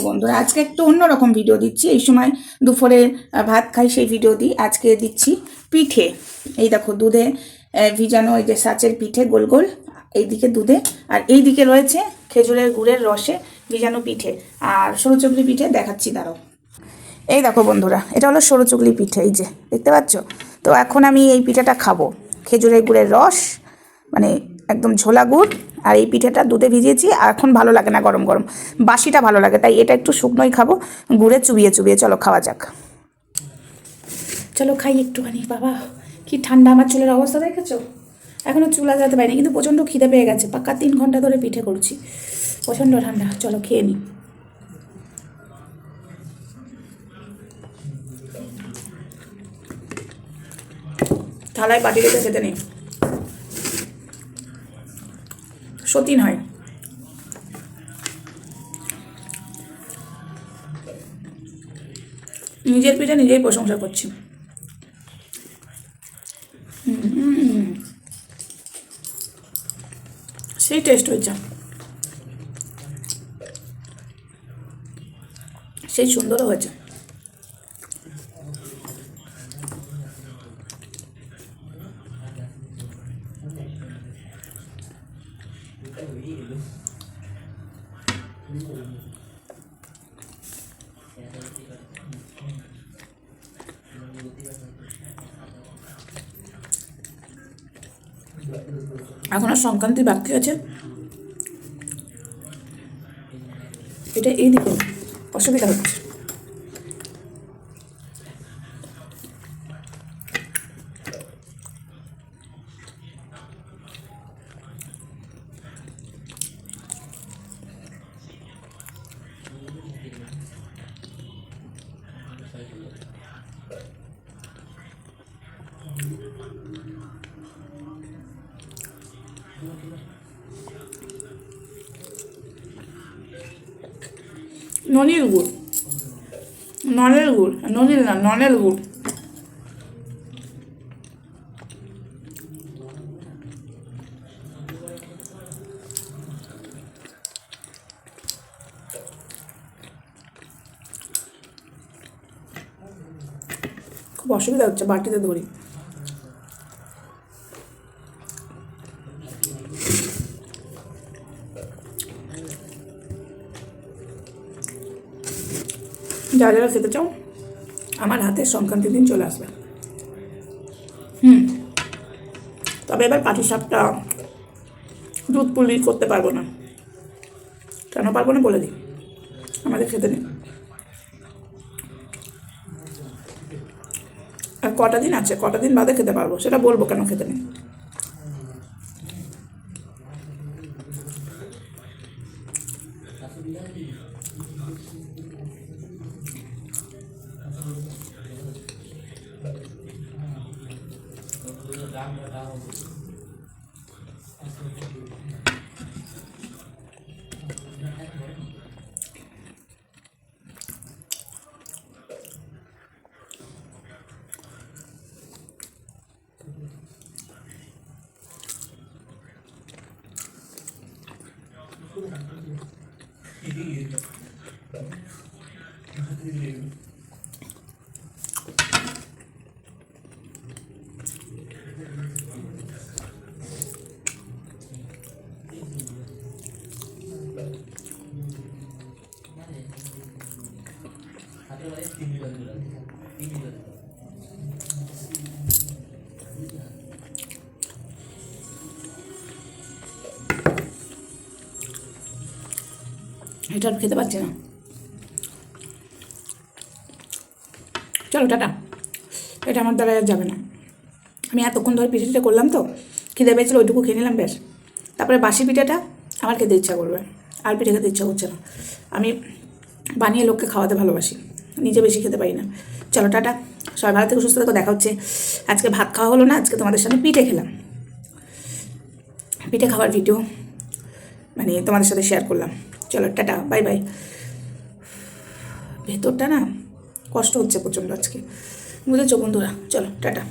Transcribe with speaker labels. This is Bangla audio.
Speaker 1: বন্ধুরা, আজকে একটু অন্যরকম ভিডিও দিচ্ছি। এই সময় দুপুরে ভাত খাই, সেই ভিডিও দিই। আজকে দিচ্ছি পিঠে। এই দেখো, দুধে ভিজানো এই যে সাচের পিঠে গোল গোল, এইদিকে দুধে, আর এই দিকে রয়েছে খেজুরের গুড়ের রসে ভিজানো পিঠে আর সরু চকলি পিঠে। দেখাচ্ছি, দাঁড়াও। এই দেখো বন্ধুরা, এটা হলো সরু চকলি পিঠে, এই যে দেখতে পাচ্ছ। তো এখন আমি এই পিঠাটা খাবো। খেজুরের গুড়ের রস, মানে একদম ঝোলা গুড়, আর এই পিঠেটা দুধে ভিজিয়েছি। আর এখন ভালো লাগে না গরম গরম, বাসিটা ভালো লাগে, তাই এটা একটু শুকনোই খাবো, গুড়ে চুবিয়ে চুবিয়ে। চলো খাওয়া যাক, চলো খাই একটুখানি। বাবা কি ঠান্ডা, আমার চুলের অবস্থা দেখেছো? এখনও চুলা যেতে পারিনি, কিন্তু প্রচণ্ড খিদে পেয়ে গেছে। পাক্কা 3 ঘন্টা ধরে পিঠে করছি, প্রচণ্ড ঠান্ডা। চলো খেয়ে নিই। থালায় বাটি রেখে খেতে নেই, সতীন হয়। নিজের পিঠে নিজেই প্রশংসা করছি। সেই টেস্ট হয়েছে, সেই সুন্দরও হয়েছে। এখনো সংক্রান্তি বাকি আছে, এটা এই দিকে অসুবিধা হচ্ছে। ননির গুড়, নলের গুড়, ননির না, নলের গুড়। খুব অসুবিধা হচ্ছে, বাটিতে ধরি। যারা যারা খেতে চাও, আমার হাতে সংক্রান্তির দিন চলে আসবে। তবে এবার পাটিসাপটা দুধ পুলি করতে পারবো না। কেন পারবো না বলে দিই, আমাদের খেতে নেই। আর কটা দিন আছে, কটা দিন বাদে খেতে পারবো, সেটা বলবো কেন খেতে নেই। এটা আর খেতে পারছি না। চলো টাটা, এটা আমার দ্বারা আর যাবে না। আমি এতক্ষণ ধরে পিঠেটা করলাম, তো খিদে পেয়েছিল, ওইটুকু খেয়ে নিলাম, ব্যাস। তারপরে বাসি পিঠাটা আমার খেতে ইচ্ছা করবে, আর পিঠে খেতে ইচ্ছা করছে না। আমি বানিয়ে লোককে খাওয়াতে ভালোবাসি, নিজে বেশি খেতে পারি না। চলো টাটা, সবাই ভালো থেকে সুস্থ থেকো। দেখা হচ্ছে। আজকে ভাত খাওয়া হলো না, আজকে তোমাদের সাথে পিঠে খেলাম। পিঠে খাওয়ার ভিডিও মানে তোমাদের সাথে শেয়ার করলাম। চলো টাটা, বাই বাই। ভেতরটা না কষ্ট হচ্ছে প্রচণ্ড আজকে, বুঝেছো বন্ধুরা। চলো টাটা।